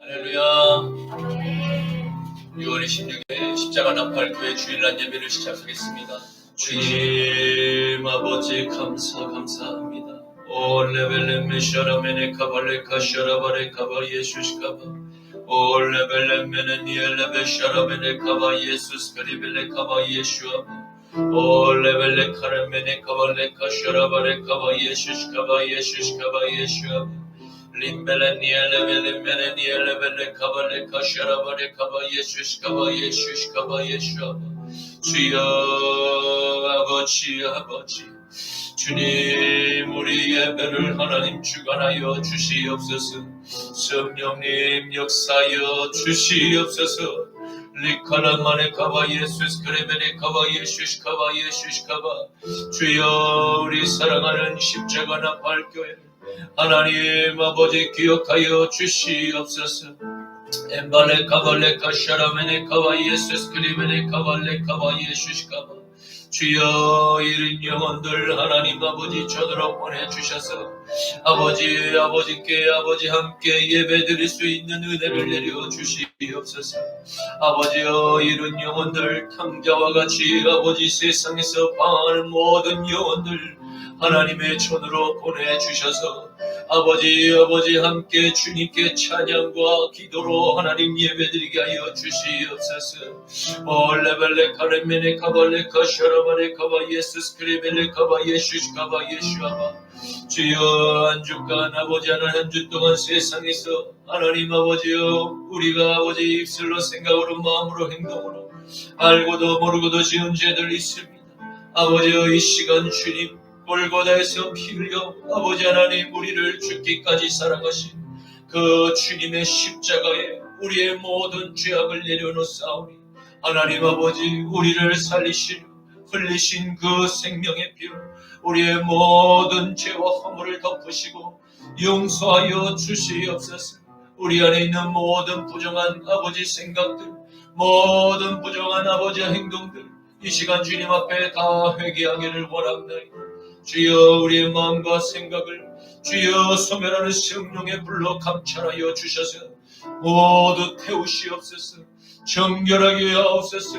할렐루야. 6월 26일 십자가 나팔교회 주일날 예배를 시작하겠습니다. 주님 아버지 감사합니다. 오 레벨렘 샤라메네 카발레 카샤라바레 카바 예수스카바 오 레벨렘 니엘레베 샤라메네 카바 예수스 그리벨레 카바 예슈아바 오 레벨레 카레메네 카발레 카샤라바레 카바 예수스카바 예수스카바 예슈아바 림벨레 니엘레벨레 니엘레벨레 카발레 카샤라바레 카바 예수스카바 예수스카바 예슈아바 주여 아버지 주님 우리 예배를 하나님 주관하여 주시옵소서. 성령님 역사하여 주시옵소서. 리카라마네 카바 예수스 그레베네 카바 예수스 카바 예수스 카바 주여 우리 사랑하는 십자가 나팔교회 하나님 아버지 기억하여 주시옵소서. 엠발레 카발레 카샤라메네 카바 예수스 그레베네 카발레 카바 예수스 카바 주여 이른 영혼들 하나님 아버지 전으로 보내주셔서 아버지께 아버지 함께 예배드릴 수 있는 은혜를 내려 주시옵소서. 아버지여 이른 영혼들 탕자와 같이 아버지 세상에서 방황하는 모든 영혼들 하나님의 손으로 보내주셔서 아버지 함께 주님께 찬양과 기도로 하나님 예배드리게 하여 주시옵소서. 올레벨레 카레메네 카발레 카샤라바레 카바 예수스 그레벨레 카바 예수스 카바 예수아바 주여 한 주간 아버지 하나님 한 주 동안 세상에서 하나님 아버지여 우리가 아버지 입술로 생각으로 마음으로 행동으로 알고도 모르고도 지은 죄들 있습니다. 아버지여 이 시간 주님 골고다에서 피 흘려 아버지 하나님 우리를 죽기까지 사랑하신 그 주님의 십자가에 우리의 모든 죄악을 내려놓사오니 하나님 아버지 우리를 살리신 흘리신 그 생명의 피로 우리의 모든 죄와 허물을 덮으시고 용서하여 주시옵소서. 우리 안에 있는 모든 부정한 아버지 생각들 모든 부정한 아버지 행동들 이 시간 주님 앞에 다 회개하기를 원합니다. 주여 우리의 마음과 생각을 주여 소멸하는 성령의 불로 감찰하여 주셔서 모두 태우시옵소서. 정결하게 하옵소서.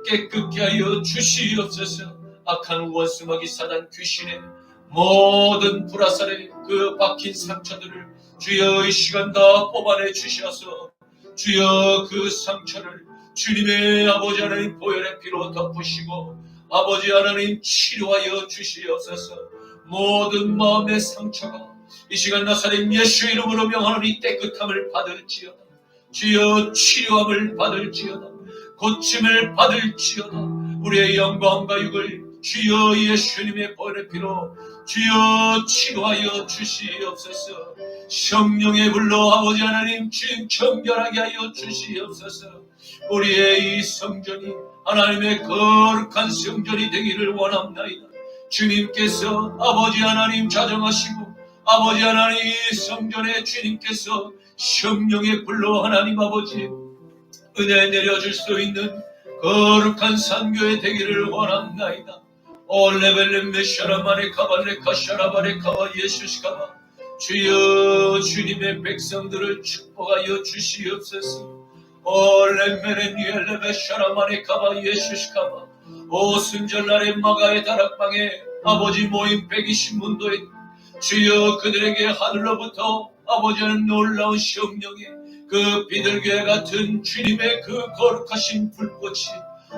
깨끗게 하여 주시옵소서. 악한 원수마귀 사단 귀신의 모든 불화살에 그 박힌 상처들을 주여 이 시간 다 뽑아내 주셔서 주여 그 상처를 주님의 아버지 하나님 보혈의 피로 덮으시고 아버지 하나님 치료하여 주시옵소서. 모든 마음의 상처가 이 시간 나사렛 예수 이름으로 명하노니 깨끗함을 받을지어다. 주여 치료함을 받을지어다. 고침을 받을지어다. 우리의 영광과 육을 주여 예수님의 보혈의 피로 주여 치료하여 주시옵소서. 성령의 불로 아버지 하나님 주님 정결하게 하여 주시옵소서. 우리의 이 성전이 하나님의 거룩한 성전이 되기를 원합나이다. 주님께서 아버지 하나님 자정하시고 아버지 하나님 성전에 주님께서 성령의 불로 하나님 아버지 은혜 내려줄 수 있는 거룩한 산교회 되기를 원합나이다. 올레벨렘 메샤라마네 카발레 카샤라바레 카바 예수스카바 주여 주님의 백성들을 축복하여 주시옵소서. 올레메레니엘레베 샤라마네 카바 예수스카바 오 순절날의 마가의 다락방에 아버지 모임 120문도에 주여 그들에게 하늘로부터 아버지는 놀라운 성령의 그 비둘기 같은 주님의 그 거룩하신 불꽃이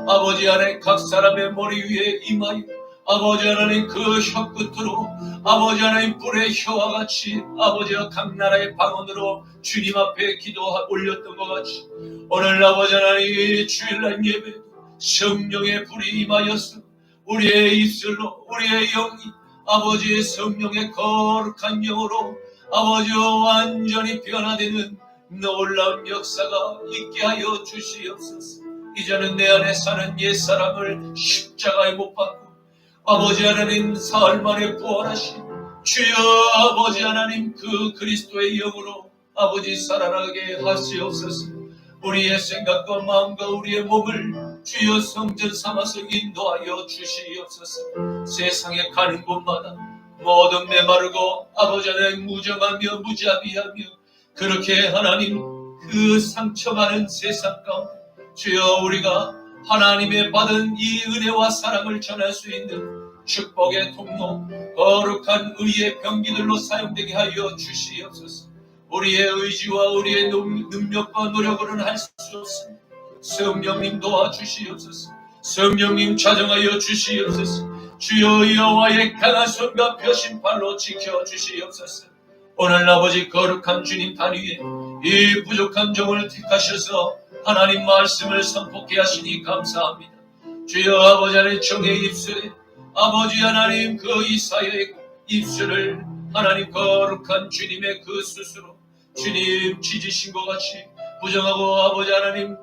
아버지 안에 각 사람의 머리 위에 임하여 아버지 하나님 그 혀끝으로 아버지 하나님 불의 혀와 같이 아버지와 각 나라의 방언으로 주님 앞에 기도 올렸던 것 같이 오늘 아버지 하나님 주일날 예배 성령의 불이 임하여서 우리의 입술로 우리의 영이 아버지의 성령의 거룩한 영으로 아버지와 완전히 변화되는 놀라운 역사가 있게 하여 주시옵소서. 이제는 내 안에 사는 옛사람을 십자가에 못 박고 아버지 하나님 사흘 만에 부활하신 주여 아버지 하나님 그 그리스도의 영으로 아버지 살아나게 하시옵소서. 우리의 생각과 마음과 우리의 몸을 주여 성전 삼아서 인도하여 주시옵소서. 세상에 가는 곳마다 모든 메마르고 아버지 하나님 무정하며 무자비하며 그렇게 하나님 그 상처많은 세상 가운데 주여 우리가 하나님의 받은 이 은혜와 사랑을 전할 수 있는 축복의 통로, 거룩한 의의 병기들로 사용되게 하여 주시옵소서. 우리의 의지와 우리의 능력과 노력으로는 할 수 없습니다. 성령님 도와주시옵소서. 성령님 자정하여 주시옵소서. 주여 여호와의 강한 손과 펴신 팔로 지켜주시옵소서. 오늘 아버지 거룩한 주님 단 위에 이 부족한 종을 택하셔서 하나님 말씀을 선포케 하시니 감사합니다. 주여 아버지 하나님 종의 입술에 아버지 하나님 그 이사야의 입술을 하나님 거룩한 주님의 그 스스로 주님 찢으신 것 같이 부정하고 아버지 하나님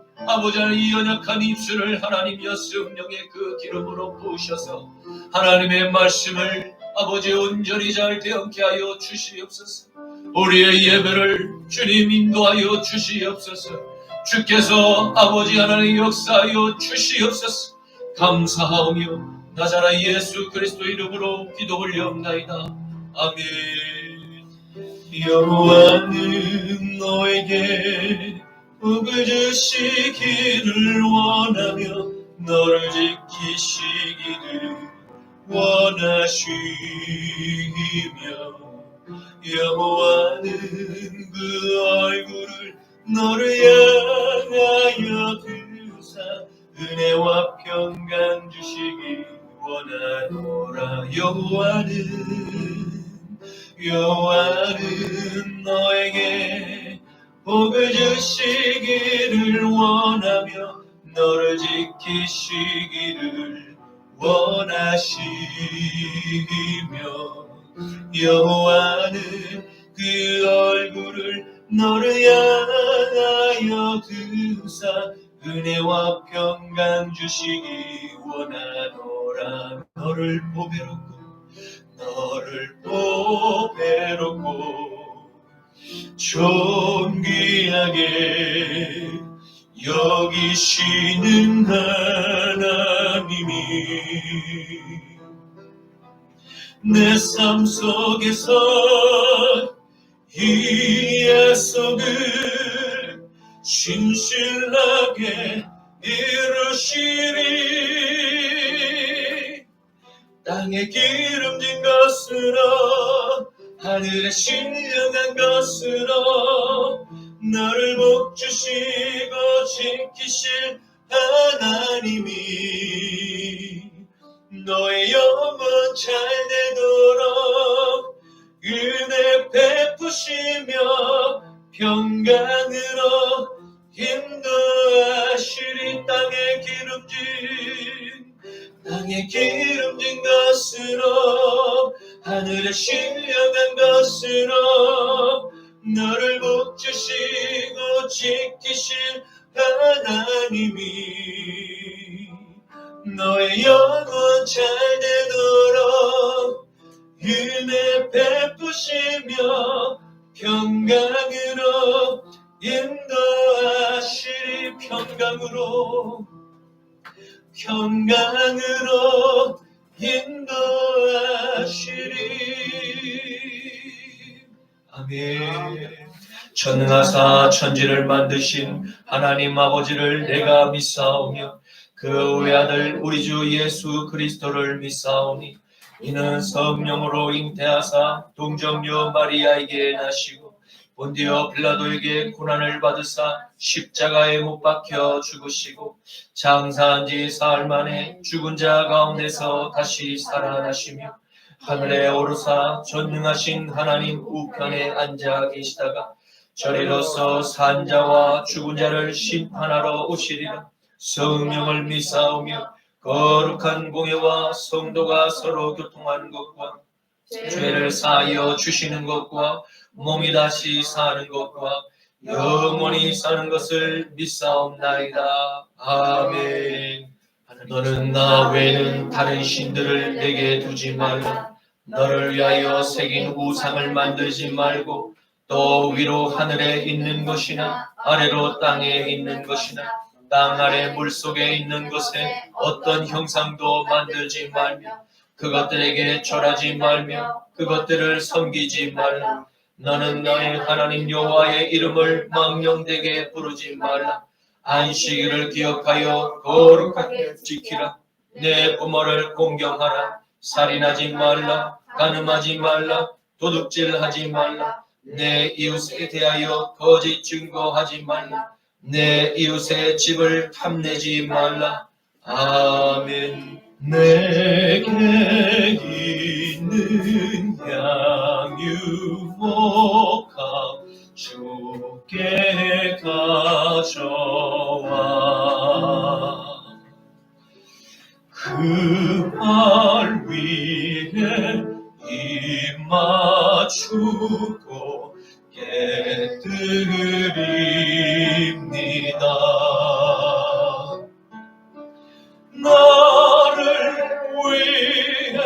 이 연약한 입술을 하나님 성령의 그 기름으로 부으셔서 하나님의 말씀을 아버지 온전히 잘 대언케 하여 주시옵소서. 우리의 예배를 주님 인도하여 주시옵소서. 주께서 아버지 하나님 역사하여 주시옵소서. 감사하오며 나자라 예수 그리스도 이름으로 기도 올려옵나이다. 아멘. 여호와는 너에게 복을 주시기를 원하며 너를 지키시기를 원하시며 여호와는 그 얼굴을 너를 향하여 드사 은혜와 평강 주시기 원하노라. 여호와는 너에게 복을 주시기를 원하며 너를 지키시기를 원하시며 여호와는 그 얼굴을 너를 향하여 드사 은혜와 평강 주시기 원하노라. 너를 보배롭고 존귀하게 여기시는 하나님이 내 삶 속에서 이 약속을 신실하게 이루시리. 땅에 기름진 것으로 하늘에 신령한 것으로 너를 복주시고 지키실 하나님이 너의 영혼 잘 되도록 은혜 베푸시며 평강으로 인도하시리. 땅에 기름진 것으로 하늘에 신령한 것으로 너를 복주시고 지키실 하나님이 너의 영혼 잘 되도록 은혜 베푸시며 평강으로 인도하시리. 평강으로 인도하시리. 아멘. 전능하사 천지를 만드신 하나님 아버지를 내가 믿사오며 그 외아들 우리 주 예수 그리스도를 믿사오니 이는 성령으로 잉태하사 동정녀 마리아에게 나시고 본디오 빌라도에게 고난을 받으사 십자가에 못 박혀 죽으시고 장사한 지 사흘 만에 죽은 자 가운데서 다시 살아나시며 하늘에 오르사 전능하신 하나님 우편에 앉아 계시다가 저리로서 산 자와 죽은 자를 심판하러 오시리라. 성령을 믿사오며 거룩한 공예와 성도가 서로 교통하는 것과 죄를 사하여 주시는 것과 몸이 다시 사는 것과 영원히 사는 것을 믿사옵나이다. 아멘. 너는 나 외에는 다른 신들을 내게 두지 말라. 너를 위하여 새긴 우상을 만들지 말고 또 위로 하늘에 있는 것이나 아래로 땅에 있는 것이나 땅 아래 물속에 있는 것에 어떤 형상도 만들지 말며 그것들에게 절하지 말며 그것들을 섬기지 말라. 너는 너의 하나님 여호와의 이름을 망령되게 부르지 말라. 안식일을 기억하여 거룩하게 지키라. 내 부모를 공경하라. 살인하지 말라. 간음하지 말라. 도둑질하지 말라. 내 이웃에 대하여 거짓 증거하지 말라. 내 이웃의 집을 탐내지 말라. 아멘. 내게 있는 양유목합 주께 가져와. 그 발 위에 입 맞추고 깨뜨립니다. 나를 위해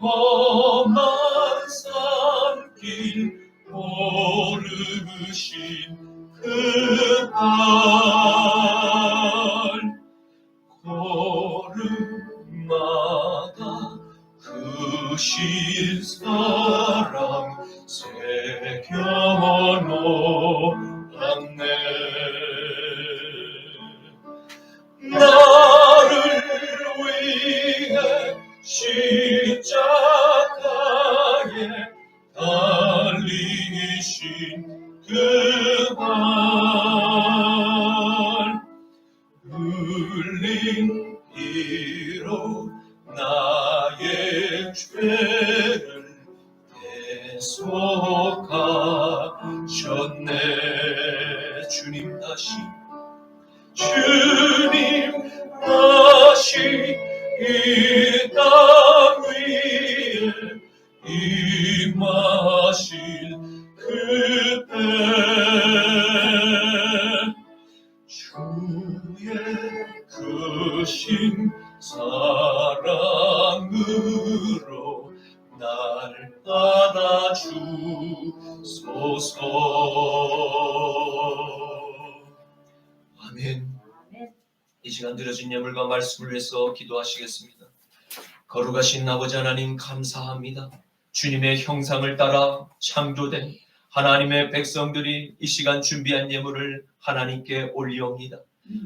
험한 산길 오르신 그 발 걸음마다 그 신사랑 새겨놓았네. 나를 위해 십자가에 달리신 그 발 흘린 피로 나의 죄를 대속하셨네. 주님 다시 이 땅 위에 임하실 그때 주의 크신 사랑으로 날 안아주소서. 아멘. 이 시간 드려진 예물과 말씀을 위해서 기도하시겠습니다. 거룩하신 아버지 하나님 감사합니다. 주님의 형상을 따라 창조된 하나님의 백성들이 이 시간 준비한 예물을 하나님께 올리옵니다.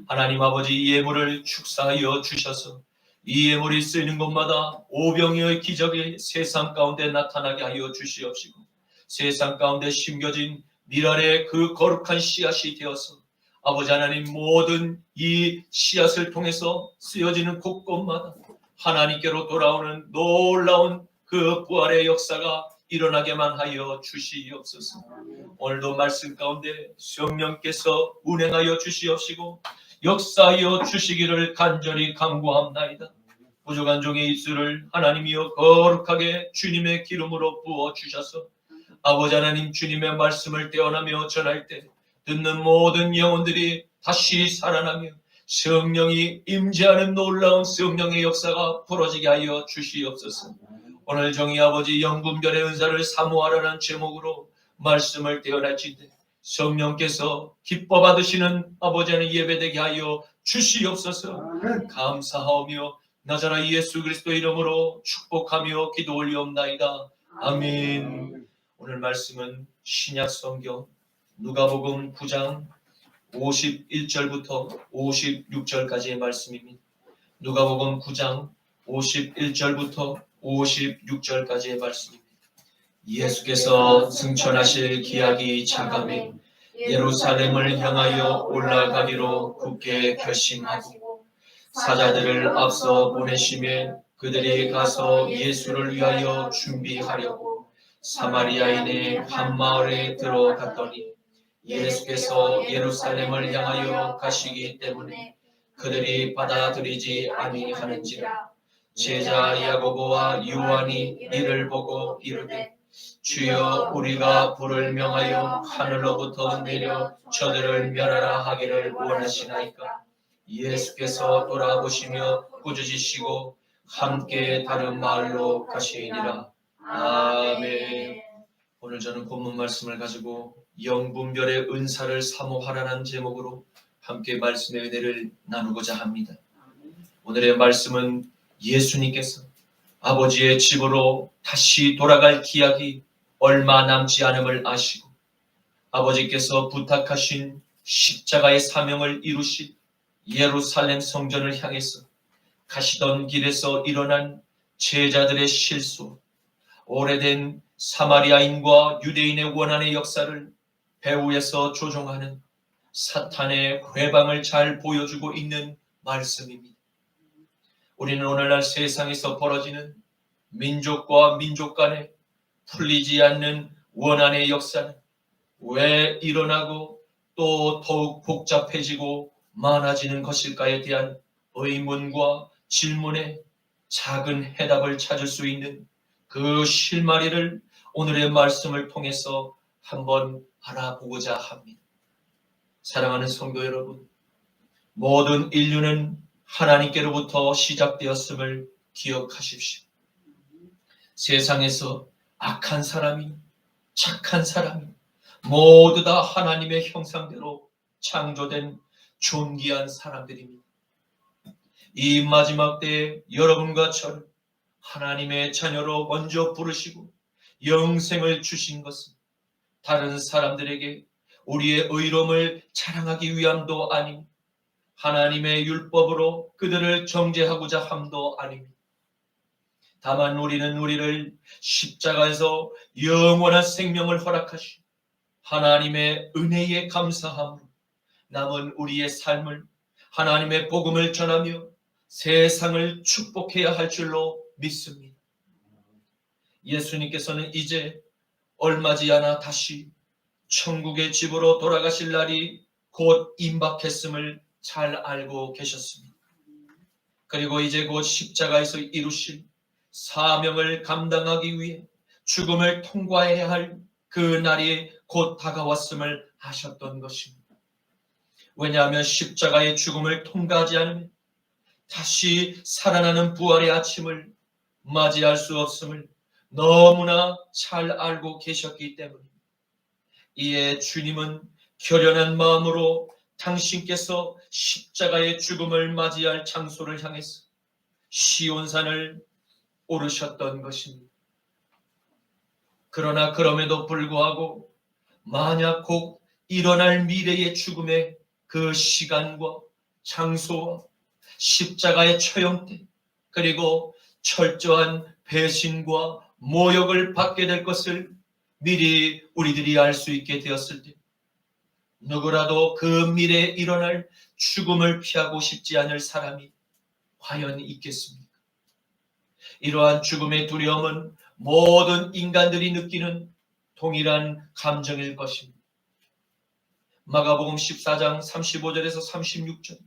하나님 아버지, 이 예물을 축사하여 주셔서 이 예물이 쓰이는 곳마다 오병이어의 기적이 세상 가운데 나타나게 하여 주시옵시고, 세상 가운데 심겨진 미랄의 그 거룩한 씨앗이 되어서 아버지 하나님, 모든 이 씨앗을 통해서 쓰여지는 곳곳마다 하나님께로 돌아오는 놀라운 그 부활의 역사가 일어나게만 하여 주시옵소서. 오늘도 말씀 가운데 성령께서 운행하여 주시옵시고 역사하여 주시기를 간절히 간구합나이다. 부족한 종의 입술을 하나님이여 거룩하게 주님의 기름으로 부어주셔서 아버지 하나님, 주님의 말씀을 떼어나며 전할 때 듣는 모든 영혼들이 다시 살아나며 성령이 임재하는 놀라운 성령의 역사가 벌어지게 하여 주시옵소서. 오늘 정의 아버지 영분별의 은사를 사모하라는 제목으로 말씀을 떼어날진대 성령께서 기뻐 받으시는 아버지 하나님 예배되게 하여 주시옵소서. 감사하오며 나자라 예수 그리스도 이름으로 축복하며 기도 올리옵나이다. 아멘. 오늘 말씀은 신약 성경 누가복음 9장 51절부터 56절까지의 말씀입니다. 누가복음 9장 51절부터 56절까지의 말씀입니다. 예수께서 승천하실 기약이 차감해 예루살렘을 향하여 올라가기로 굳게 결심하고 사자들을 앞서 보내시며 그들이 가서 예수를 위하여 준비하려고 사마리아인의 한 마을에 들어갔더니 예수께서 예루살렘을 향하여 가시기 때문에 그들이 받아들이지 아니하는지라. 제자 야고보와 요한이 이를 보고 이르되 주여, 우리가 불을 명하여 하늘로부터 내려 저들을 멸하라 하기를 원하시나이까. 예수께서 돌아보시며 꾸짖으시고 함께 다른 마을로 가시니라. 아멘. 오늘 저는 본문 말씀을 가지고 영분별의 은사를 사모하라는 제목으로 함께 말씀의 은혜를 나누고자 합니다. 오늘의 말씀은 예수님께서 아버지의 집으로 다시 돌아갈 기약이 얼마 남지 않음을 아시고 아버지께서 부탁하신 십자가의 사명을 이루신 예루살렘 성전을 향해서 가시던 길에서 일어난 제자들의 실수, 오래된 사마리아인과 유대인의 원한의 역사를 배후에서 조종하는 사탄의 회방을 잘 보여주고 있는 말씀입니다. 우리는 오늘날 세상에서 벌어지는 민족과 민족 간에 풀리지 않는 원한의 역사는 왜 일어나고 또 더욱 복잡해지고 많아지는 것일까에 대한 의문과 질문에 작은 해답을 찾을 수 있는 그 실마리를 오늘의 말씀을 통해서 한번 알아보고자 합니다. 사랑하는 성도 여러분, 모든 인류는 하나님께로부터 시작되었음을 기억하십시오. 세상에서 악한 사람이, 착한 사람이 모두 다 하나님의 형상대로 창조된 존귀한 사람들입니다. 이 마지막 때에 여러분과 저를 하나님의 자녀로 먼저 부르시고 영생을 주신 것은 다른 사람들에게 우리의 의로움을 자랑하기 위함도 아니고 하나님의 율법으로 그들을 정죄하고자 함도 아닙니다. 다만 우리는 우리를 십자가에서 영원한 생명을 허락하신 하나님의 은혜에 감사함으로 남은 우리의 삶을 하나님의 복음을 전하며 세상을 축복해야 할 줄로 믿습니다. 예수님께서는 이제 얼마지 않아 다시 천국의 집으로 돌아가실 날이 곧 임박했음을 잘 알고 계셨습니다. 그리고 이제 곧 십자가에서 이루실 사명을 감당하기 위해 죽음을 통과해야 할 그 날이 곧 다가왔음을 아셨던 것입니다. 왜냐하면 십자가의 죽음을 통과하지 않으면 다시 살아나는 부활의 아침을 맞이할 수 없음을 너무나 잘 알고 계셨기 때문입니다. 이에 주님은 결연한 마음으로 당신께서 십자가의 죽음을 맞이할 장소를 향해서 시온산을 오르셨던 것입니다. 그러나 그럼에도 불구하고 만약 곧 일어날 미래의 죽음의 그 시간과 장소와 십자가의 처형때 그리고 철저한 배신과 모욕을 받게 될 것을 미리 우리들이 알 수 있게 되었을 때 누구라도 그 미래에 일어날 죽음을 피하고 싶지 않을 사람이 과연 있겠습니까? 이러한 죽음의 두려움은 모든 인간들이 느끼는 동일한 감정일 것입니다. 마가복음 14장 35절에서 36절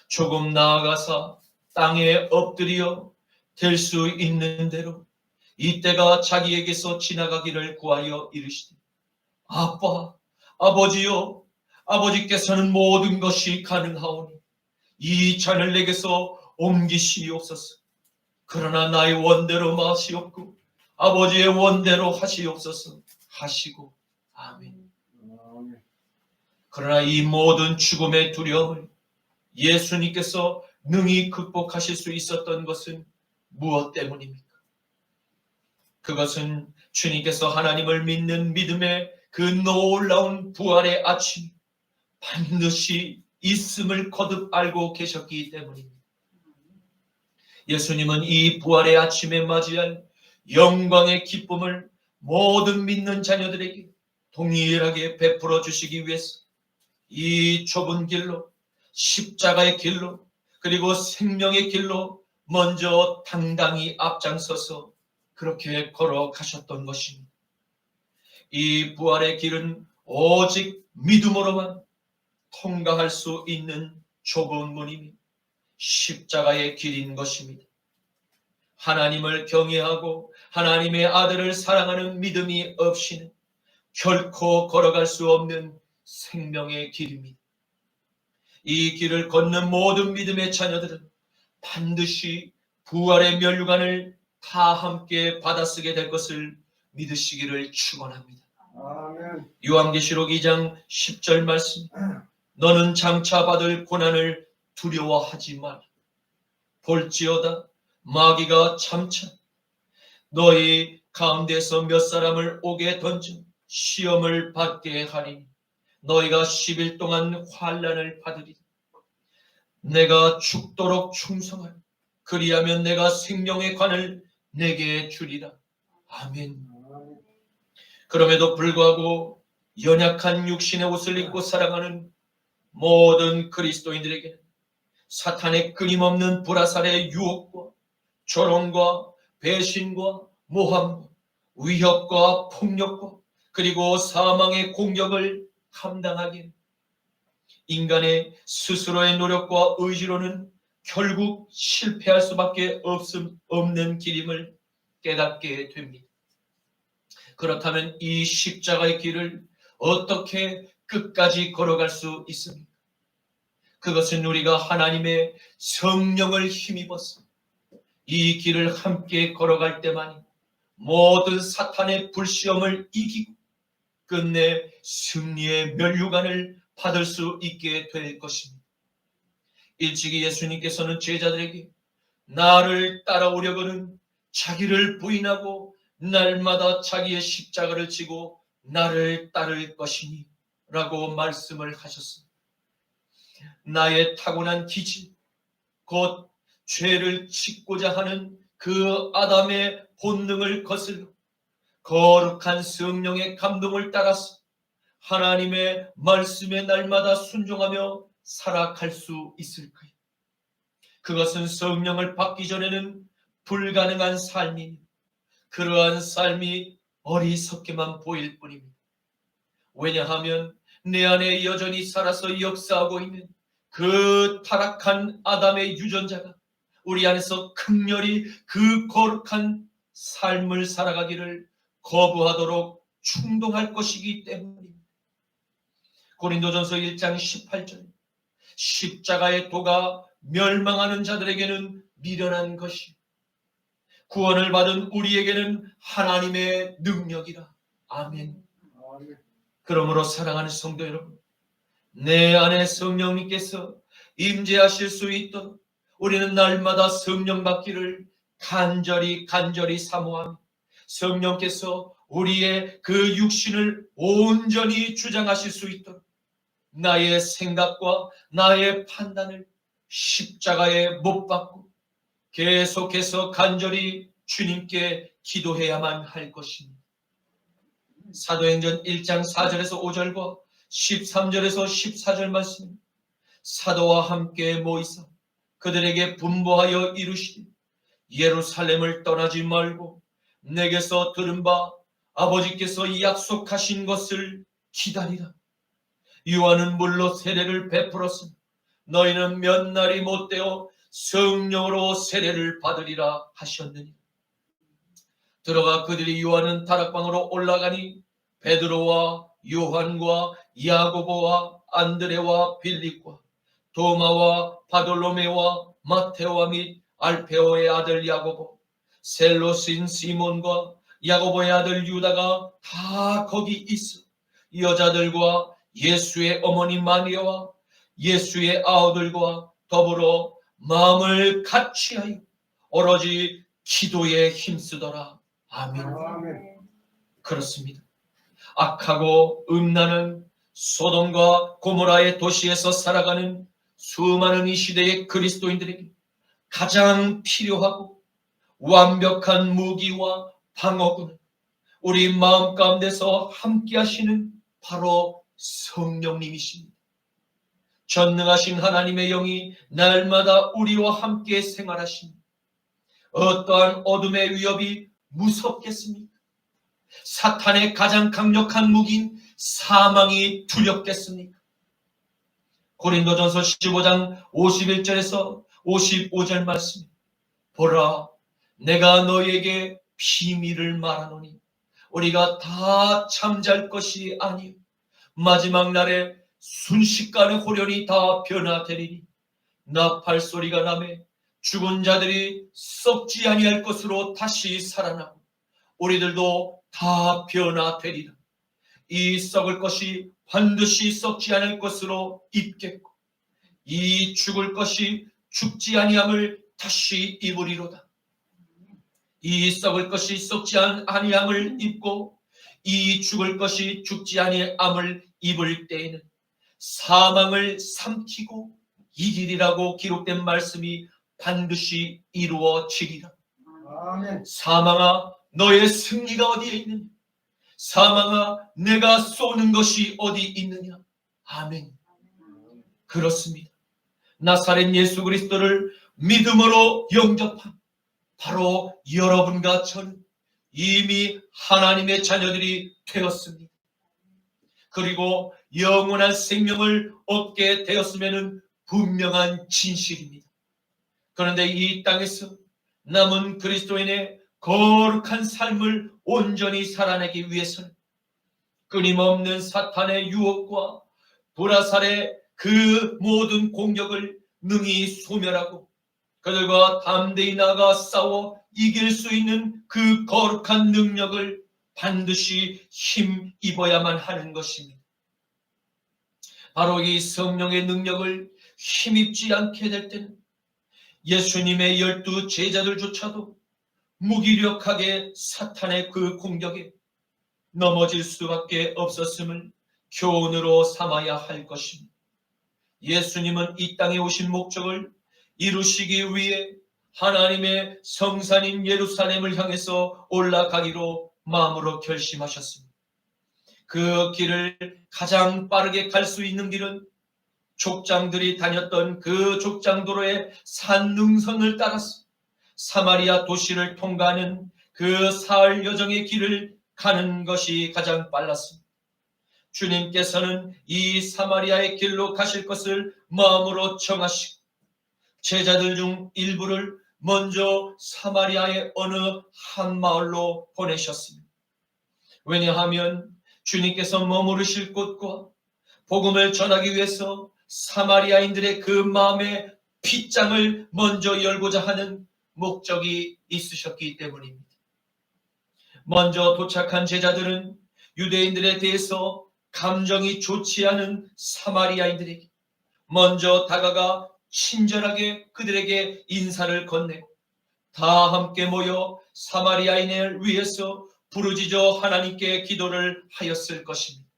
조금 나아가사 땅에 엎드려 될 수 있는 대로 이때가 자기에게서 지나가기를 구하여 이르시되 아빠, 아버지요, 아버지께서는 모든 것이 가능하오니 이 잔을 내게서 옮기시옵소서. 그러나 나의 원대로 마시옵고 아버지의 원대로 하시옵소서 하시고 아멘. 그러나 이 모든 죽음의 두려움을 예수님께서 능히 극복하실 수 있었던 것은 무엇 때문입니까? 그것은 주님께서 하나님을 믿는 믿음의 그 놀라운 부활의 아침이 반드시 있음을 거듭 알고 계셨기 때문입니다. 예수님은 이 부활의 아침에 맞이할 영광의 기쁨을 모든 믿는 자녀들에게 동일하게 베풀어 주시기 위해서 이 좁은 길로 십자가의 길로 그리고 생명의 길로 먼저 당당히 앞장서서 그렇게 걸어가셨던 것입니다. 이 부활의 길은 오직 믿음으로만 통과할 수 있는 좁은 문이며 십자가의 길인 것입니다. 하나님을 경외하고 하나님의 아들을 사랑하는 믿음이 없이는 결코 걸어갈 수 없는 생명의 길입니다. 이 길을 걷는 모든 믿음의 자녀들은 반드시 부활의 면류관을 다 함께 받아쓰게 될 것을 믿으시기를 축원합니다. 아멘. 요한계시록 2장 10절 말씀 너는 장차 받을 고난을 두려워하지 마라. 볼지어다 마귀가 참차 너희 가운데서 몇 사람을 옥에 던져 시험을 받게 하리니 너희가 10일 동안 환난을 받으리라. 내가 죽도록 충성하라. 그리하면 내가 생명의 관을 내게 주리라. 아멘. 그럼에도 불구하고 연약한 육신의 옷을 입고 살아가는 모든 그리스도인들에게는 사탄의 끊임없는 불화살의 유혹과 조롱과 배신과 모함과 위협과 폭력과 그리고 사망의 공격을 감당하기에 인간의 스스로의 노력과 의지로는 결국 실패할 수밖에 없는 길임을 깨닫게 됩니다. 그렇다면 이 십자가의 길을 어떻게 끝까지 걸어갈 수 있습니까? 그것은 우리가 하나님의 성령을 힘입어서 이 길을 함께 걸어갈 때만이 모든 사탄의 불시험을 이기고 끝내 승리의 면류관을 받을 수 있게 될 것입니다. 일찍이 예수님께서는 제자들에게 나를 따라오려거는 자기를 부인하고 날마다 자기의 십자가를 지고 나를 따를 것이니 라고 말씀을 하셨습니다. 나의 타고난 기질, 곧 죄를 짓고자 하는 그 아담의 본능을 거슬러 거룩한 성령의 감동을 따라서 하나님의 말씀에 날마다 순종하며 살아갈 수 있을까요? 그것은 성령을 받기 전에는 불가능한 삶입니다. 그러한 삶이 어리석게만 보일 뿐입니다. 왜냐하면 내 안에 여전히 살아서 역사하고 있는 그 타락한 아담의 유전자가 우리 안에서 극렬히 그 거룩한 삶을 살아가기를 거부하도록 충동할 것이기 때문입니다. 고린도전서 1장 18절 십자가의 도가 멸망하는 자들에게는 미련한 것이 구원을 받은 우리에게는 하나님의 능력이라. 아멘. 그러므로 사랑하는 성도 여러분, 내 안에 성령님께서 임재하실 수 있도록 우리는 날마다 성령 받기를 간절히 사모하며 성령께서 우리의 그 육신을 온전히 주장하실 수 있도록 나의 생각과 나의 판단을 십자가에 못 박고 계속해서 간절히 주님께 기도해야만 할 것입니다. 사도행전 1장 4절에서 5절과 13절에서 14절 말씀, 사도와 함께 모이사 그들에게 분부하여 이르시되 예루살렘을 떠나지 말고 내게서 들은 바 아버지께서 약속하신 것을 기다리라. 요한은 물로 세례를 베풀었으나 너희는 몇 날이 못되어 성령으로 세례를 받으리라 하셨느니라. 들어가 그들이 요한은 다락방으로 올라가니 베드로와 요한과 야고보와 안드레와 빌립과 도마와 바돌로메와 마테오와 및 알페오의 아들 야고보, 셀로스인 시몬과 야고보의 아들 유다가 다 거기 있어 여자들과 예수의 어머니 마리아와 예수의 아우들과 더불어 마음을 같이하여 오로지 기도에 힘쓰더라. 아멘. 그렇습니다. 악하고 음란한 소돔과 고모라의 도시에서 살아가는 수많은 이 시대의 그리스도인들에게 가장 필요하고 완벽한 무기와 방어구는 우리 마음 가운데서 함께 하시는 바로 성령님이십니다. 전능하신 하나님의 영이 날마다 우리와 함께 생활하시니 어떠한 어둠의 위협이 무섭겠습니까? 사탄의 가장 강력한 무기인 사망이 두렵겠습니까? 고린도전서 15장 51절에서 55절 말씀, 보라 내가 너희에게 비밀을 말하노니 우리가 다 잠잘 것이 아니요 마지막 날에 순식간에 호련히 다 변화되리니 나팔 소리가 나매 죽은 자들이 썩지 아니할 것으로 다시 살아나고 우리들도 다 변화되리라. 이 썩을 것이 반드시 썩지 않을 것으로 입겠고 이 죽을 것이 죽지 아니함을 다시 입으리로다. 이 썩을 것이 썩지 아니함을 입고 이 죽을 것이 죽지 아니함을 입을 때에는 사망을 삼키고 이기리라고 기록된 말씀이 반드시 이루어지리라. 아멘. 사망아, 너의 승리가 어디에 있느냐? 사망아, 내가 쏘는 것이 어디 있느냐? 아멘. 그렇습니다. 나사렛 예수 그리스도를 믿음으로 영접한 바로 여러분과 저는 이미 하나님의 자녀들이 되었습니다. 그리고 영원한 생명을 얻게 되었으면 분명한 진실입니다. 그런데 이 땅에서 남은 그리스도인의 거룩한 삶을 온전히 살아내기 위해서는 끊임없는 사탄의 유혹과 불화살의 그 모든 공격을 능히 소멸하고 그들과 담대히 나아가 싸워 이길 수 있는 그 거룩한 능력을 반드시 힘입어야만 하는 것입니다. 바로 이 성령의 능력을 힘입지 않게 될 때는 예수님의 12 제자들조차도 무기력하게 사탄의 그 공격에 넘어질 수밖에 없었음을 교훈으로 삼아야 할 것입니다. 예수님은 이 땅에 오신 목적을 이루시기 위해 하나님의 성산인 예루살렘을 향해서 올라가기로 마음으로 결심하셨습니다. 그 길을 가장 빠르게 갈 수 있는 길은 족장들이 다녔던 그 족장도로의 산 능선을 따라서 사마리아 도시를 통과하는 그 사흘 여정의 길을 가는 것이 가장 빨랐습니다. 주님께서는 이 사마리아의 길로 가실 것을 마음으로 정하시고 제자들 중 일부를 먼저 사마리아의 어느 한 마을로 보내셨습니다. 왜냐하면 주님께서 머무르실 곳과 복음을 전하기 위해서 사마리아인들의 그 마음의 핏장을 먼저 열고자 하는 목적이 있으셨기 때문입니다. 먼저 도착한 제자들은 유대인들에 대해서 감정이 좋지 않은 사마리아인들에게 먼저 다가가 친절하게 그들에게 인사를 건네고 다 함께 모여 사마리아인을 위해서 부르짖어 하나님께 기도를 하였을 것입니다.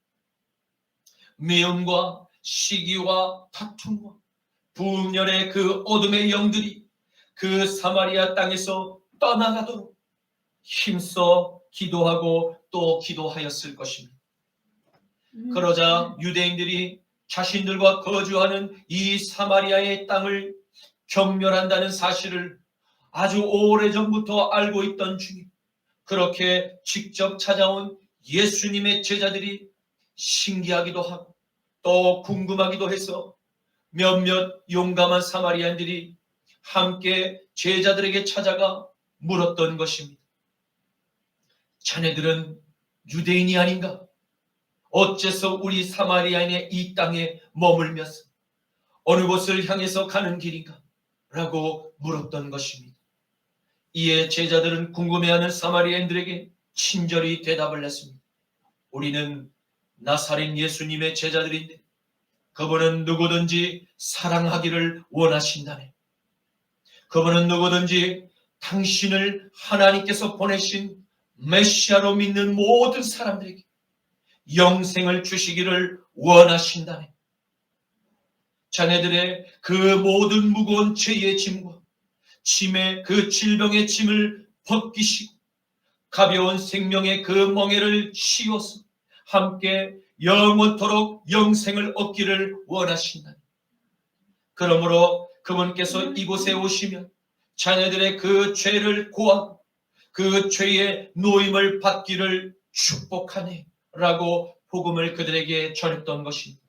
미움과 시기와 다툼과 분열의 그 어둠의 영들이 그 사마리아 땅에서 떠나가도록 힘써 기도하고 또 기도하였을 것입니다. 그러자 유대인들이 자신들과 거주하는 이 사마리아의 땅을 경멸한다는 사실을 아주 오래전부터 알고 있던 중에 그렇게 직접 찾아온 예수님의 제자들이 신기하기도 하고 또 궁금하기도 해서 몇몇 용감한 사마리아인들이 함께 제자들에게 찾아가 물었던 것입니다. 자네들은 유대인이 아닌가? 어째서 우리 사마리아인의 이 땅에 머물면서 어느 곳을 향해서 가는 길인가? 라고 물었던 것입니다. 이에 제자들은 궁금해하는 사마리아인들에게 친절히 대답을 했습니다. 우리는 나사렛 예수님의 제자들인데 그분은 누구든지 사랑하기를 원하신다네. 그분은 누구든지 당신을 하나님께서 보내신 메시아로 믿는 모든 사람들에게 영생을 주시기를 원하신다네. 자네들의 그 모든 무거운 죄의 짐과 짐의 그 질병의 짐을 벗기시고 가벼운 생명의 그 멍에를 씌워서 함께 영원토록 영생을 얻기를 원하신다네. 그러므로 그분께서 이곳에 오시면 자녀들의 그 죄를 고하고 그 죄의 노임을 받기를 축복하네 라고 복음을 그들에게 전했던 것입니다.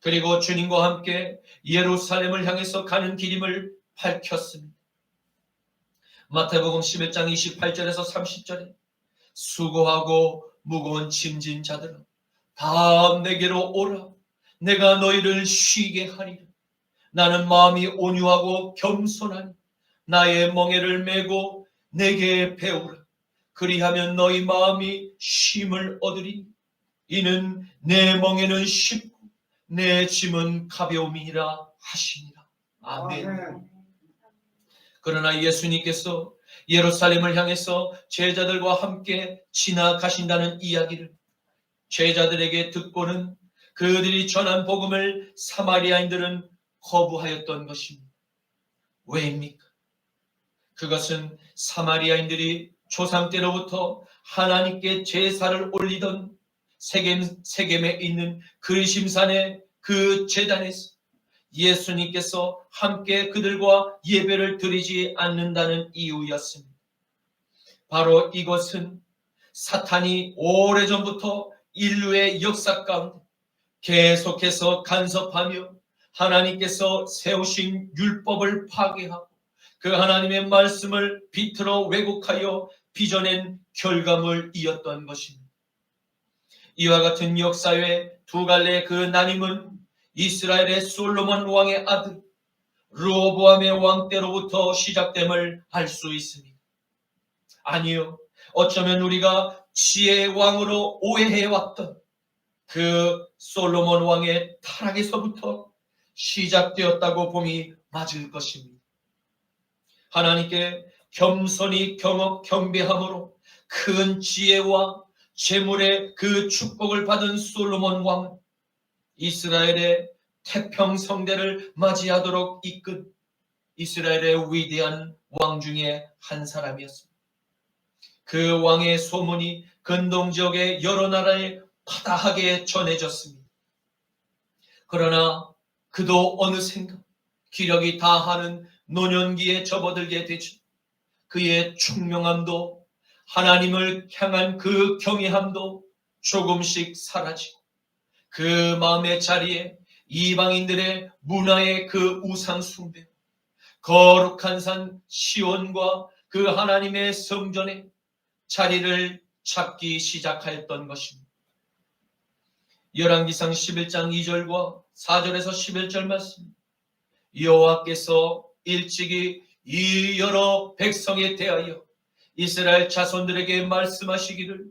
그리고 주님과 함께 예루살렘을 향해서 가는 길임을 밝혔습니다. 마태복음 11장 28절에서 30절에 수고하고 무거운 짐진 자들아 다 내게로 오라. 내가 너희를 쉬게 하리라. 나는 마음이 온유하고 겸손하니 나의 멍에를 메고 내게 배우라. 그리하면 너희 마음이 쉼을 얻으리니 이는 내 멍에는 쉽고 내 짐은 가벼움이니라 하시니라. 아멘. 그러나 예수님께서 예루살렘을 향해서 제자들과 함께 지나가신다는 이야기를 제자들에게 듣고는 그들이 전한 복음을 사마리아인들은 거부하였던 것입니다. 왜입니까? 그것은 사마리아인들이 조상 때로부터 하나님께 제사를 올리던 세겜에 있는 그리심산의 그 제단에서 예수님께서 함께 그들과 예배를 드리지 않는다는 이유였습니다. 바로 이것은 사탄이 오래전부터 인류의 역사 가운데 계속해서 간섭하며 하나님께서 세우신 율법을 파괴하고 그 하나님의 말씀을 비틀어 왜곡하여 빚어낸 결과물이었던 것입니다. 이와 같은 역사의 두 갈래의 그 나님은 이스라엘의 솔로몬 왕의 아들 르호보암의 왕 때로부터 시작됨을 알 수 있습니다. 아니요, 어쩌면 우리가 지혜의 왕으로 오해해왔던 그 솔로몬 왕의 타락에서부터 시작되었다고 봄이 맞을 것입니다. 하나님께 겸손히 경배함으로 큰 지혜와 재물의 그 축복을 받은 솔로몬 왕은 이스라엘의 태평성대를 맞이하도록 이끈 이스라엘의 위대한 왕 중에 한 사람이었습니다. 그 왕의 소문이 근동 지역의 여러 나라에 파다하게 전해졌습니다. 그러나 그도 어느샌가 기력이 다하는 노년기에 접어들게 되죠. 그의 총명함도 하나님을 향한 그 경외함도 조금씩 사라지고 그 마음의 자리에 이방인들의 문화의 그 우상 숭배, 거룩한 산 시온과 그 하나님의 성전에 자리를 잡기 시작하였던 것입니다. 열왕기상 11장 2절과 4절에서 11절 말씀, 여호와께서 일찍이 이 여러 백성에 대하여 이스라엘 자손들에게 말씀하시기를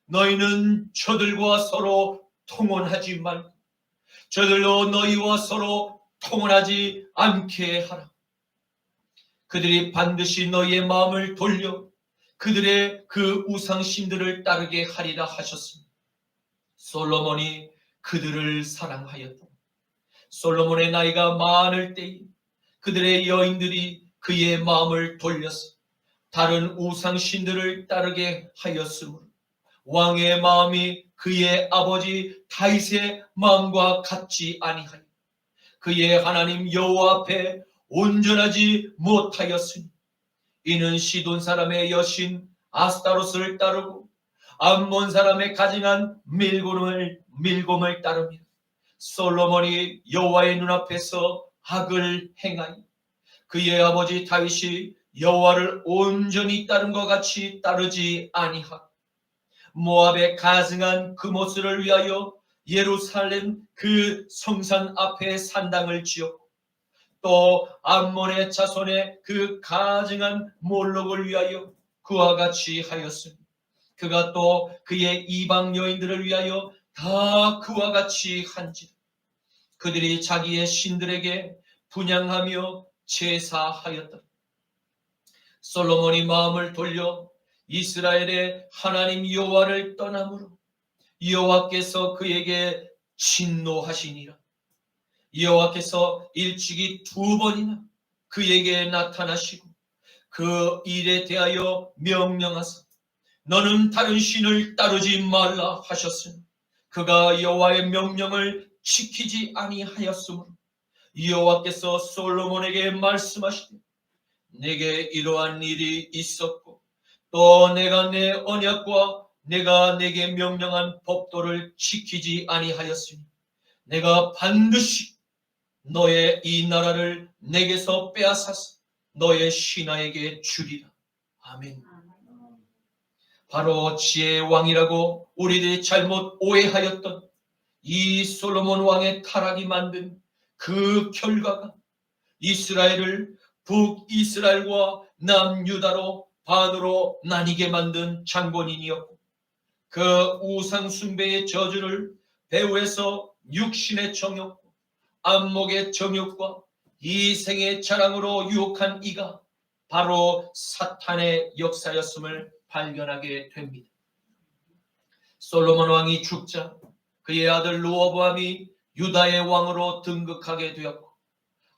너희는 저들과 서로 통혼하지 말고 저들로 너희와 서로 통혼하지 않게 하라. 그들이 반드시 너희의 마음을 돌려 그들의 그 우상신들을 따르게 하리라 하셨습니다. 솔로몬이 그들을 사랑하였다. 솔로몬의 나이가 많을 때에 그들의 여인들이 그의 마음을 돌려서 다른 우상신들을 따르게 하였으므로 왕의 마음이 그의 아버지 다윗의 마음과 같지 아니하여 그의 하나님 여호와 앞에 온전하지 못하였으니 이는 시돈 사람의 여신 아스타롯을 따르고 암몬 사람의 가증한 밀곰을 따르며 솔로몬이 여호와의 눈앞에서 악을 행하여 그의 아버지 다윗이 여호와를 온전히 따른 것 같이 따르지 아니하고 모압의 가증한 그모스를 위하여 예루살렘 그 성산 앞에 산당을 지었고 또 암몬의 자손의 그 가증한 몰록을 위하여 그와 같이 하였으니 그가 또 그의 이방 여인들을 위하여 다 그와 같이 한지라. 그들이 자기의 신들에게 분향하며 제사하였다. 솔로몬이 마음을 돌려 이스라엘의 하나님 여호와를 떠남으로 여호와께서 그에게 진노하시니라. 여호와께서 일찍이 2번이나 그에게 나타나시고 그 일에 대하여 명령하사 너는 다른 신을 따르지 말라 하셨으니 그가 여호와의 명령을 지키지 아니하였으므로 여호와께서 솔로몬에게 말씀하시되 내게 이러한 일이 있었고 또 내가 내 언약과 내가 내게 명령한 법도를 지키지 아니하였으니 내가 반드시 너의 이 나라를 내게서 빼앗아서 너의 신하에게 주리라. 아멘. 바로 지혜의 왕이라고 우리들이 잘못 오해하였던 이 솔로몬 왕의 타락이 만든 그 결과가 이스라엘을 북이스라엘과 남유다로 반으로 나뉘게 만든 장본인이었고 그 우상 숭배의 저주를 배후에서 육신의 정욕, 안목의 정욕과 이생의 자랑으로 유혹한 이가 바로 사탄의 역사였음을 발견하게 됩니다. 솔로몬 왕이 죽자 그의 아들 르호보암이 유다의 왕으로 등극하게 되었고,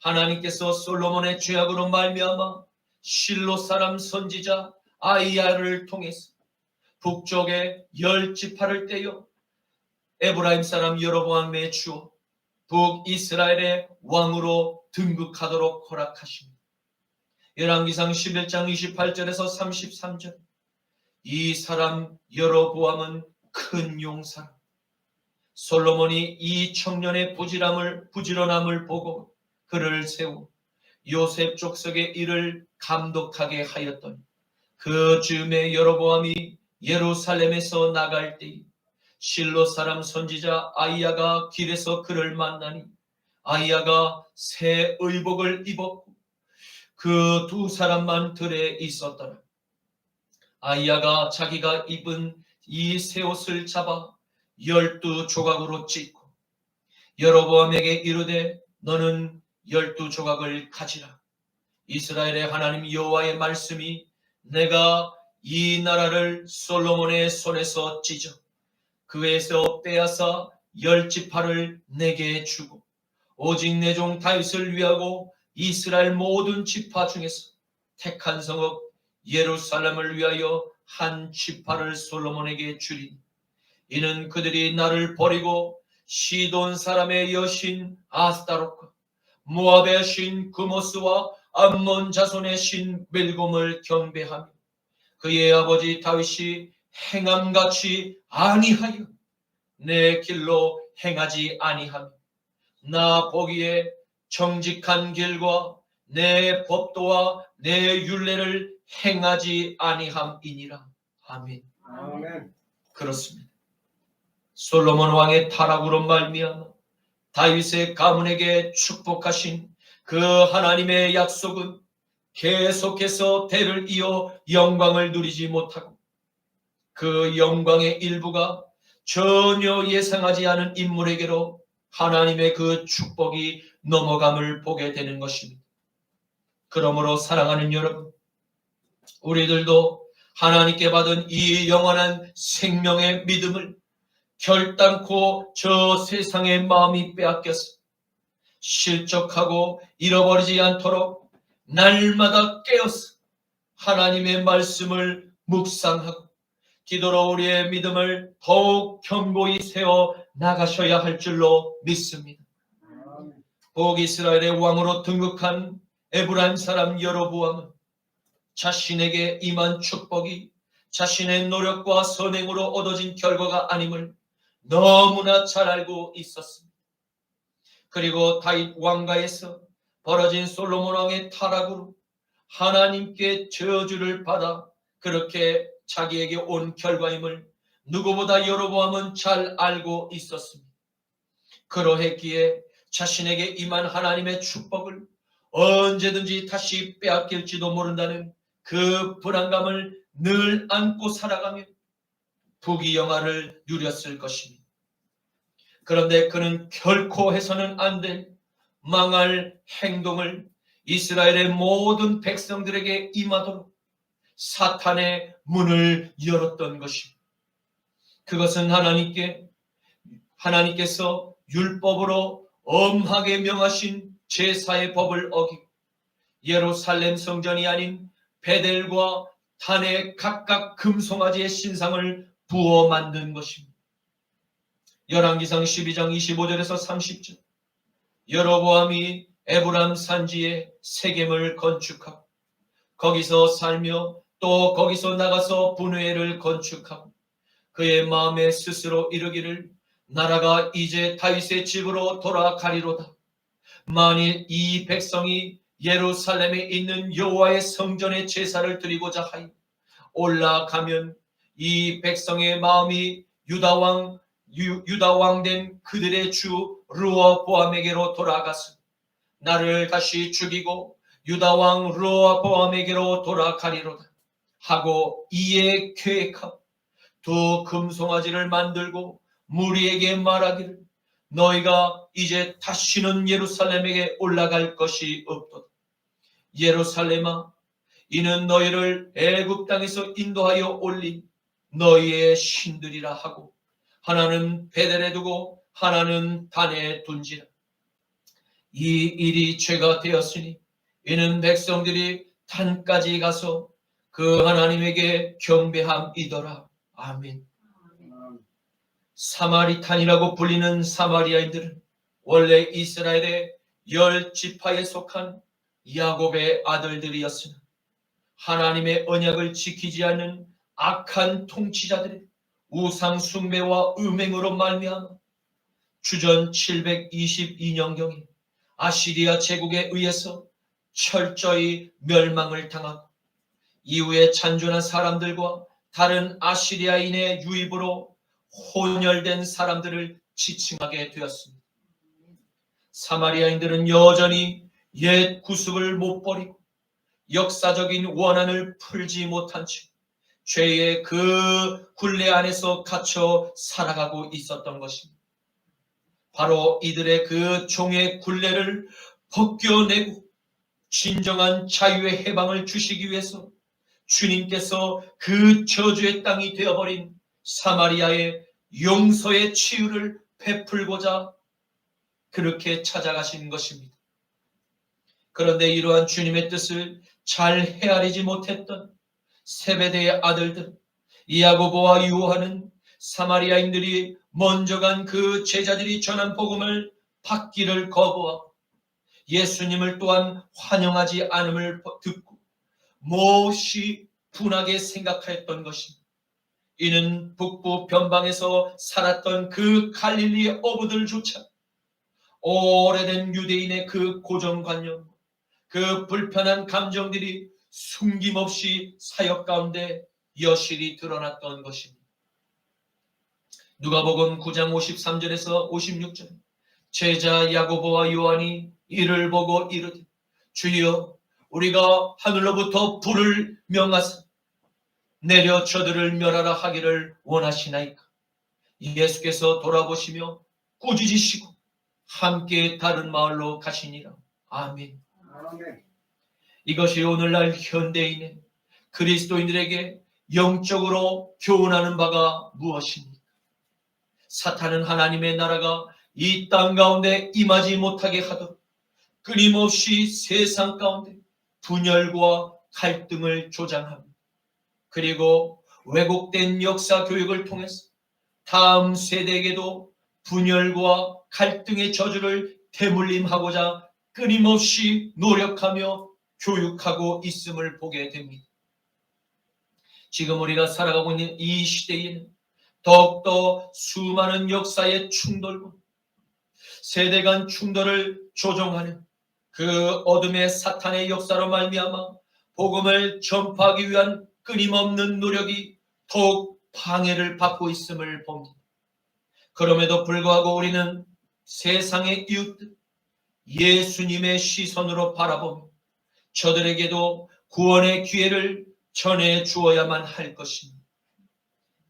하나님께서 솔로몬의 죄악으로 말미암아 실로 사람 선지자 아이야를 통해서 북쪽에 10지파를 떼어 에브라임 사람 여로보암에 주어 북이스라엘의 왕으로 등극하도록 허락하십니다. 열왕기상 11장 28절에서 33절, 이 사람 여로보암은 큰 용사라. 솔로몬이 이 청년의 부지런함을 보고 그를 세워 요셉 족속의 일을 감독하게 하였더니, 그 즈음에 여로보암이 예루살렘에서 나갈 때에 실로 사람 선지자 아이야가 길에서 그를 만나니, 아이야가 새 의복을 입었고 그 두 사람만 들에 있었더라. 아이야가 자기가 입은 이 새 옷을 잡아 12조각으로 찢고 여로보암에게 이르되, 너는 12조각을 가지라. 이스라엘의 하나님 여호와의 말씀이 내가 이 나라를 솔로몬의 손에서 찢어 그에서 빼앗아 10지파를 내게 주고 오직 내 종 다윗을 위하고 이스라엘 모든 지파 중에서 택한 성읍 예루살렘을 위하여 한 지파를 솔로몬에게 주리니, 이는 그들이 나를 버리고 시돈 사람의 여신 아스타롯과 모압의 신 그모스와 암몬 자손의 신 밀곰을 경배하며 그의 아버지 다윗이 행함같이 아니하여 내 길로 행하지 아니하며 나 보기에 정직한 길과 내 법도와 내 율례를 행하지 아니함이니라. 아멘. 아멘. 그렇습니다. 솔로몬 왕의 타락으로 말미암아 다윗의 가문에게 축복하신 그 하나님의 약속은 계속해서 대를 이어 영광을 누리지 못하고, 그 영광의 일부가 전혀 예상하지 않은 인물에게로 하나님의 그 축복이 넘어감을 보게 되는 것입니다. 그러므로 사랑하는 여러분, 우리들도 하나님께 받은 이 영원한 생명의 믿음을 결단코 저 세상의 마음이 빼앗겨서 실족하고 잃어버리지 않도록 날마다 깨어서 하나님의 말씀을 묵상하고 기도로 우리의 믿음을 더욱 견고히 세워 나가셔야 할 줄로 믿습니다. 북이스라엘의 왕으로 등극한 에브라임 사람 여로보암은 자신에게 임한 축복이 자신의 노력과 선행으로 얻어진 결과가 아님을 너무나 잘 알고 있었습니다. 그리고 다윗 왕가에서 벌어진 솔로몬 왕의 타락으로 하나님께 저주를 받아 그렇게 자기에게 온 결과임을 누구보다 여로보암은 잘 알고 있었습니다. 그러했기에 자신에게 임한 하나님의 축복을 언제든지 다시 빼앗길지도 모른다는 그 불안감을 늘 안고 살아가며 부귀영화를 누렸을 것입니다. 그런데 그는 결코 해서는 안 될 망할 행동을 이스라엘의 모든 백성들에게 임하도록 사탄의 문을 열었던 것입니다. 그것은 하나님께서 율법으로 엄하게 명하신 제사의 법을 어기고 예루살렘 성전이 아닌 베델과 단에 각각 금송아지의 신상을 부어 만든 것입니다. 열왕기상 12장 25절에서 30절, 여로보암이 에브람 산지에 세겜을 건축하고 거기서 살며 또 거기서 나가서 분회를 건축하고 그의 마음에 스스로 이르기를, 나라가 이제 다윗의 집으로 돌아가리로다. 만일 이 백성이 예루살렘에 있는 여호와의 성전에 제사를 드리고자 하여 올라가면 이 백성의 마음이 유다 왕 된 그들의 주 르호보암에게로 돌아가서 나를 다시 죽이고 유다 왕 르호보암에게로 돌아가리로다 하고 이에 계획하고 두 금송아지를 만들고 무리에게 말하기를, 너희가 이제 다시는 예루살렘에게 올라갈 것이 없도다. 예루살렘아, 이는 너희를 애굽 땅에서 인도하여 올린 너희의 신들이라 하고 하나는 베델에 두고 하나는 단에 둔지라. 이 일이 죄가 되었으니 이는 백성들이 단까지 가서 그 하나님에게 경배함이더라. 아멘. 사마리탄이라고 불리는 사마리아인들은 원래 이스라엘의 10지파에 속한 야곱의 아들들이었으나 하나님의 언약을 지키지 않는 악한 통치자들의 우상 숭배와 음행으로 말미암아 주전 722년경에 아시리아 제국에 의해서 철저히 멸망을 당하고 이후에 잔존한 사람들과 다른 아시리아인의 유입으로 혼혈된 사람들을 지칭하게 되었습니다. 사마리아인들은 여전히 옛 구습을 못 버리고 역사적인 원한을 풀지 못한 채 죄의 그 굴레 안에서 갇혀 살아가고 있었던 것입니다. 바로 이들의 그 종의 굴레를 벗겨내고 진정한 자유의 해방을 주시기 위해서 주님께서 그 저주의 땅이 되어버린 사마리아의 용서의 치유를 베풀고자 그렇게 찾아가신 것입니다. 그런데 이러한 주님의 뜻을 잘 헤아리지 못했던 세베대의 아들들 야고보와 요한은 사마리아인들이 먼저 간 그 제자들이 전한 복음을 받기를 거부하고 예수님을 또한 환영하지 않음을 듣고 몹시 분하게 생각하였던 것입니다. 이는 북부 변방에서 살았던 그 갈릴리 어부들조차 오래된 유대인의 그 고정관념, 그 불편한 감정들이 숨김없이 사역 가운데 여실히 드러났던 것입니다. 누가복음 9장 53절에서 56절 제자 야고보와 요한이 이를 보고 이르되 주여 우리가 하늘로부터 불을 명하사 내려 저들을 멸하라 하기를 원하시나이까. 예수께서 돌아보시며 꾸짖으시고 함께 다른 마을로 가시니라. 아멘. 아멘. 이것이 오늘날 현대인의 그리스도인들에게 영적으로 교훈하는 바가 무엇입니까? 사탄은 하나님의 나라가 이 땅 가운데 임하지 못하게 하도록 끊임없이 세상 가운데 분열과 갈등을 조장합니다. 그리고 왜곡된 역사 교육을 통해서 다음 세대에게도 분열과 갈등의 저주를 대물림하고자 끊임없이 노력하며 교육하고 있음을 보게 됩니다. 지금 우리가 살아가고 있는 이 시대에는 더욱더 수많은 역사의 충돌과 세대 간 충돌을 조종하는 그 어둠의 사탄의 역사로 말미암아 복음을 전파하기 위한 끊임없는 노력이 더욱 방해를 받고 있음을 봅니다. 그럼에도 불구하고 우리는 세상의 이웃들 예수님의 시선으로 바라보며 저들에게도 구원의 기회를 전해 주어야만 할 것입니다.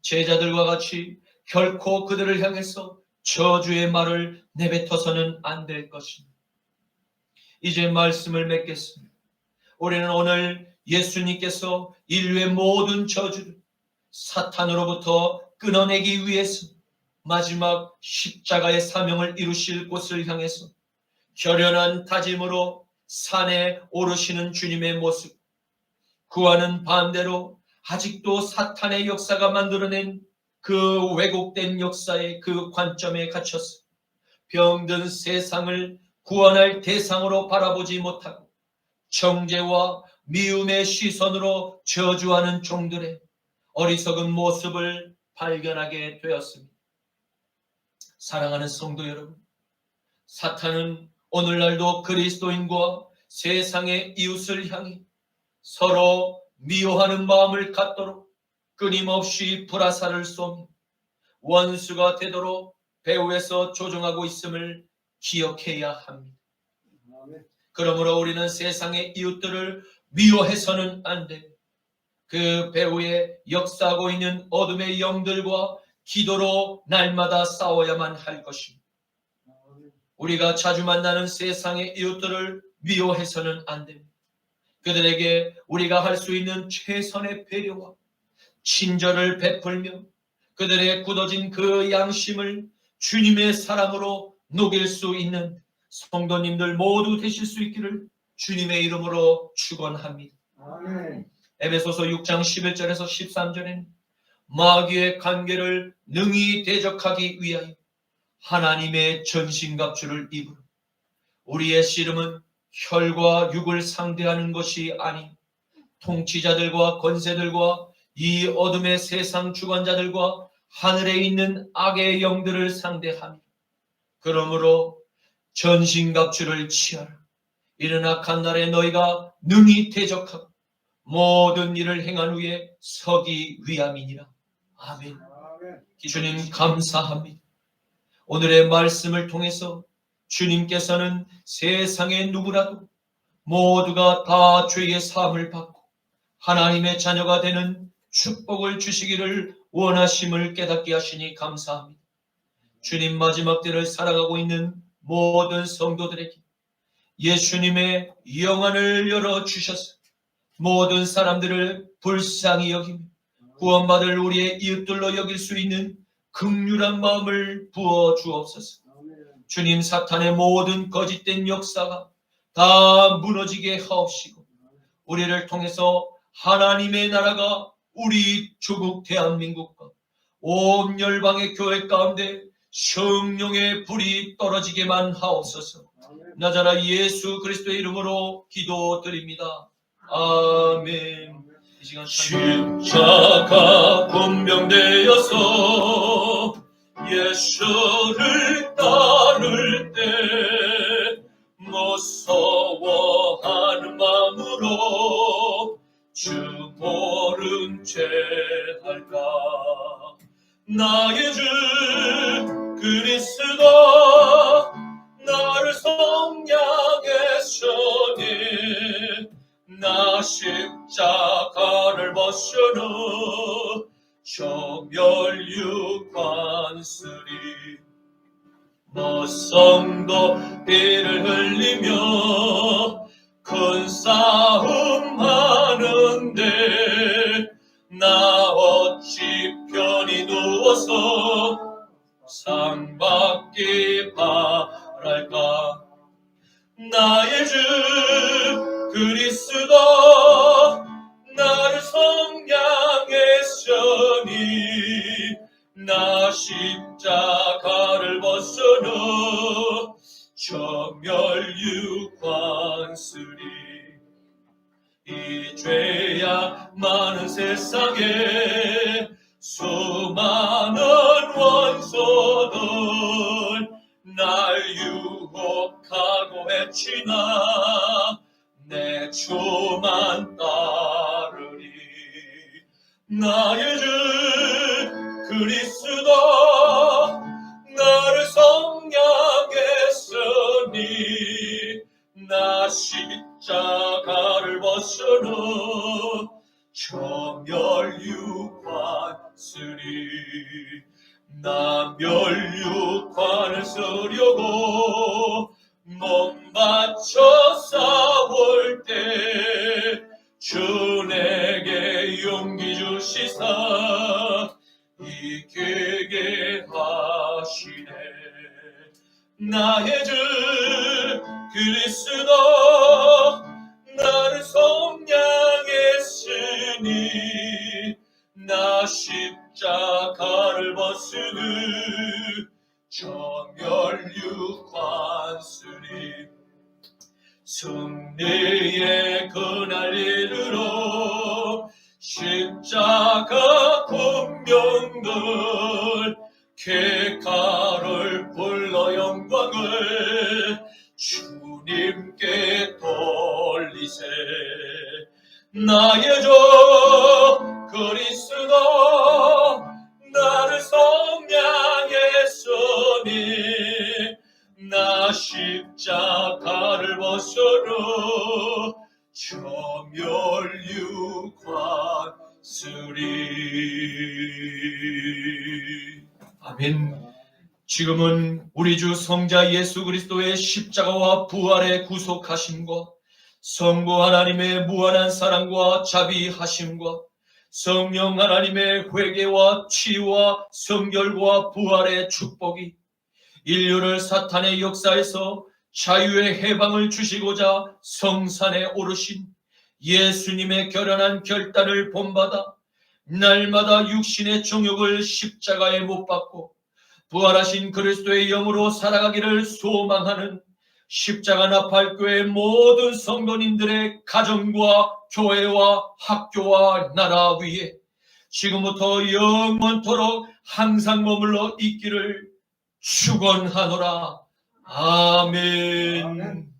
제자들과 같이 결코 그들을 향해서 저주의 말을 내뱉어서는 안 될 것입니다. 이제 말씀을 맺겠습니다. 우리는 오늘 예수님께서 인류의 모든 저주를 사탄으로부터 끊어내기 위해서 마지막 십자가의 사명을 이루실 곳을 향해서 결연한 다짐으로 산에 오르시는 주님의 모습, 그와는 반대로 아직도 사탄의 역사가 만들어낸 그 왜곡된 역사의 그 관점에 갇혀서 병든 세상을 구원할 대상으로 바라보지 못하고 정죄와 미움의 시선으로 저주하는 종들의 어리석은 모습을 발견하게 되었습니다. 사랑하는 성도 여러분, 사탄은 오늘날도 그리스도인과 세상의 이웃을 향해 서로 미워하는 마음을 갖도록 끊임없이 불화살을 쏘며 원수가 되도록 배후에서 조종하고 있음을 기억해야 합니다. 그러므로 우리는 세상의 이웃들을 미워해서는 안 됩니다. 그 배후에 역사하고 있는 어둠의 영들과 기도로 날마다 싸워야만 할 것입니다. 우리가 자주 만나는 세상의 이웃들을 미워해서는 안 됩니다. 그들에게 우리가 할 수 있는 최선의 배려와 친절을 베풀며 그들의 굳어진 그 양심을 주님의 사랑으로 녹일 수 있는 성도님들 모두 되실 수 있기를 주님의 이름으로 축원합니다. 아멘. 에베소서 6장 11절에서 13절에는 마귀의 관계를 능히 대적하기 위하여 하나님의 전신갑주를 입으라. 우리의 씨름은 혈과 육을 상대하는 것이 아니 통치자들과 권세들과 이 어둠의 세상 주관자들과 하늘에 있는 악의 영들을 상대하며 그러므로 전신갑주를 취하라. 이른 악한 날에 너희가 능히 대적하고 모든 일을 행한 후에 서기 위함이니라. 아멘. 아멘. 주님 감사합니다. 오늘의 말씀을 통해서 주님께서는 세상의 누구라도 모두가 다 죄의 사함을 받고 하나님의 자녀가 되는 축복을 주시기를 원하심을 깨닫게 하시니 감사합니다. 주님 마지막 때를 살아가고 있는 모든 성도들에게 예수님의 영안을 열어주셔서 모든 사람들을 불쌍히 여기며 구원받을 우리의 이웃들로 여길 수 있는 긍휼한 마음을 부어 주옵소서. 주님 사탄의 모든 거짓된 역사가 다 무너지게 하옵시고 우리를 통해서 하나님의 나라가 우리 조국 대한민국과 온 열방의 교회 가운데 성령의 불이 떨어지게만 하옵소서. 나자라 예수 그리스도의 이름으로 기도드립니다. 아멘. 이 시간 십자가 분명되어서 예수를 따를 때 무서워하는 마음으로 주 모른 채 할까. 나의 주 그리스도 나를 성량했으니 나 십자가를 벗으러 정멸육관쓰리. 머성도 피를 흘리며 큰 싸움 하는데 나 어찌 편히 누워서 상 받기 바랄까. 나의 주 그리스도 나를 성량했으니 나 십자가를 벗어나 정멸육관쓰리. 이 죄야 많은 세상에 수많은 원수들 날 유혹하고 해치나 내 주만 따르리. 나의 주 그리스도 나를 성량했으니 나 십자가를 벗어나 정멸육관쓰리. 나 멸육관을 쓰려고 몸 바쳐 싸울 때 주 내게 용기 주시사 이기게 하시네. 나의 주 그리스도 나를 성량했으니 나 십자가를 벗으니 정멸육관쓰리. 승리의 그날 이르러 십자가 군병들 객가를 불러 영광을 주님께 돌리세. 나의 주 그리스도 나를 성량했으니 나 십자가를 벗어나 정멸육관쓰리. 아멘. 지금은 우리 주 성자 예수 그리스도의 십자가와 부활의 구속하심과 성부 하나님의 무한한 사랑과 자비하심과 성령 하나님의 회개와 치유와 성결과 부활의 축복이 인류를 사탄의 역사에서 자유의 해방을 주시고자 성산에 오르신 예수님의 결연한 결단을 본받아 날마다 육신의 정욕을 십자가에 못 박고 부활하신 그리스도의 영으로 살아가기를 소망하는 십자가 나팔교회 모든 성도님들의 가정과 교회와 학교와 나라 위에 지금부터 영원토록 항상 머물러 있기를 축원하노라. 아멘.